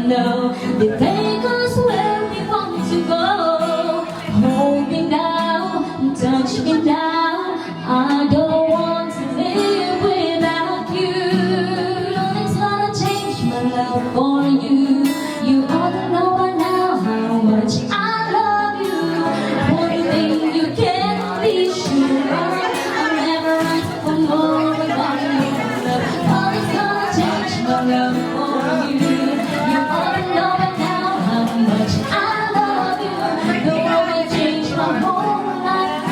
know they take us where we want to go. Hold me now, touch me now. I don't want to live without you. Nothing's gonna change my love for you. You ought to know by now how much I love you. One thing you can be sure, I'll never ask for more than you love. Nothing's gonna change my love for you. You ought to know by now how much I love you. Don't wanna change my whole life,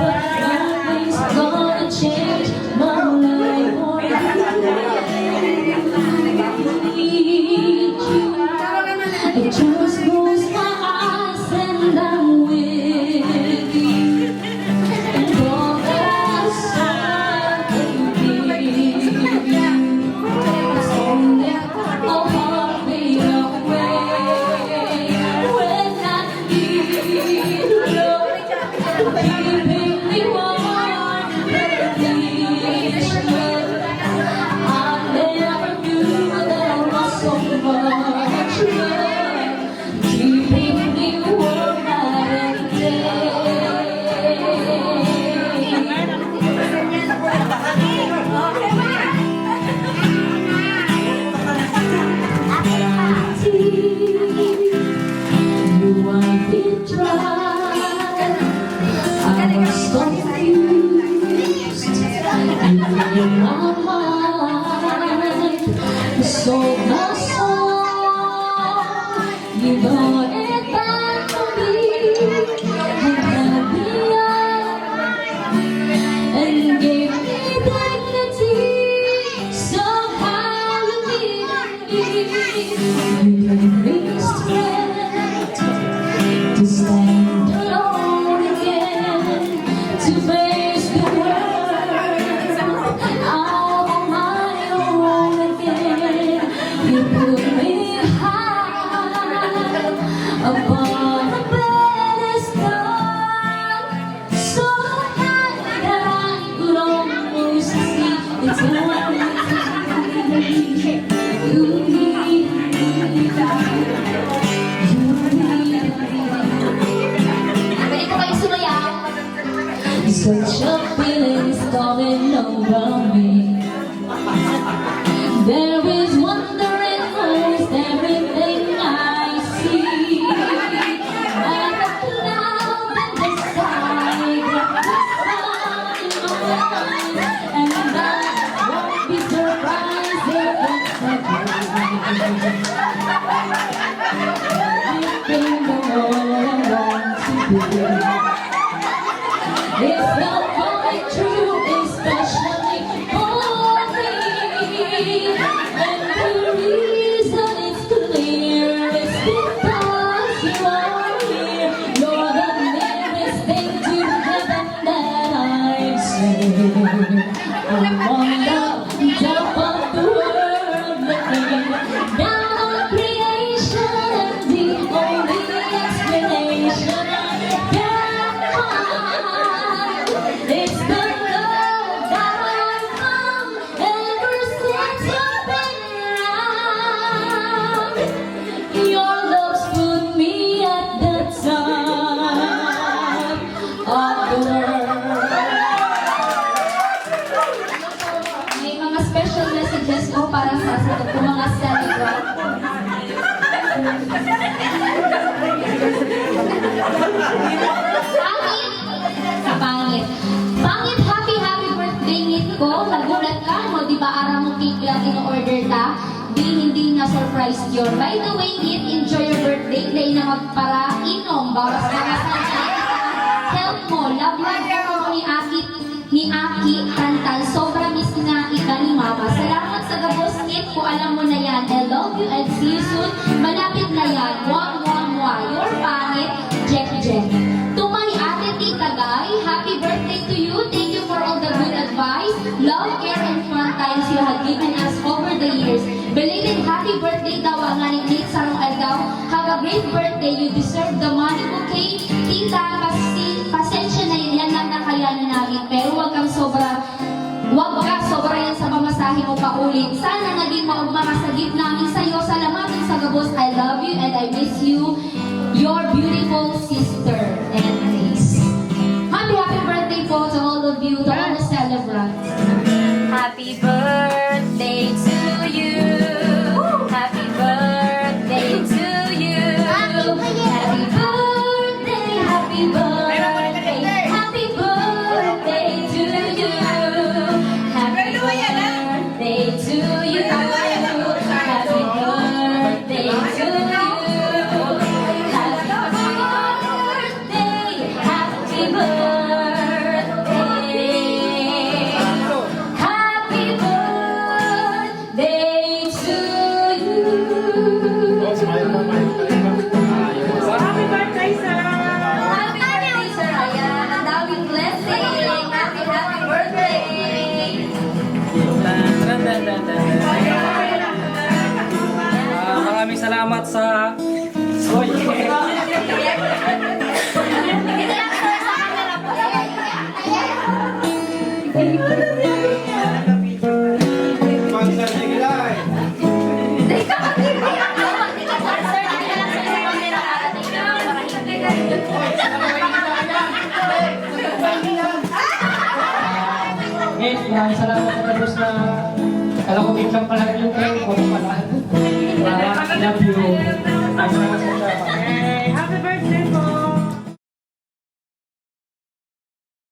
but nothing's gonna change my love for you. It just close my eyes and I'm with you. And all that I can give you is only a heartbeat away. When I need love, keeping me warm, please love. I never knew that I was so much love. Keeping me warm night and day. You want me dry. I was confused. You in my mind. You sold my soul. You brought it back to me. You held me up and gave me dignity. Somehow you needed me. You gave me strength to stand alone again, to face the world out on my own again. You put me high upon a pedestal, so high that I could almost see eternity. You need me. Pwede ko kayo sumayaw? Such a feeling is coming over me. There is wonder in almost everything I see. Like a cloud in the sky, like the sun in my eyes, and I won't be surprised if it's a dream. Everything the world wants to be. It's not coming true, especially for me. And the reason it's clear is because you are here. You're the nearest thing to heaven that I've seen. I'm on the top of the world, looking down on creation, and the only explanation I can find is the love that I've found ever since you've been around. Your love's put me at the top of the world. May mga special messages po para sa mga celebrant. Pangit. Pangit, happy birthday nit ko. Nagulat ka mo, di ba ara mo cake lang in-order ta? Hindi na surprise yun. By the way, Nit, enjoy your birthday. Day na magpara-inom. Bawas ka na sa health mo. Love ko ni Aki Tantal. Sobra miss na ika ni Mama. Salamat sa gabos, Nit. Kung alam mo na yan. I love you and see you soon. Malapit na yan. Mwah. Your pangit, Jack. To my ate, Tita Guy, happy birthday to you. Thank you for all the good advice, love, care, and fun times you have given us over the years. Belated happy birthday daw ang aning Nate Sarong Aldaw. Have a great birthday. You deserve the money bouquet. Tita, pasensya na yan lang nakayanan namin. Pero wag ka sobra yan sa pamasahe mo paulit. Sana naging maugmama sa gift namin sa'yo. Salamatin sa gabos. Rose, I love you and I miss you. Your beautiful sister and niece. Happy birthday po to all of you, to all the celebrants. Happy birthday to you. Happy birthday to you. Happy birthday, happy birthday, happy birthday to you. Happy birthday to you. Happy birthday to you. Happy birthday, happy birthday to you. Happy birthday, sir! Happy birthday, Sir Ryan. Ang daming blessing. Happy birthday. Maraming salamat sa... Oy! Ngayon, maraming salamat sa tapos na... Kala ko biglang pala yung kayo, kung pala. I love you.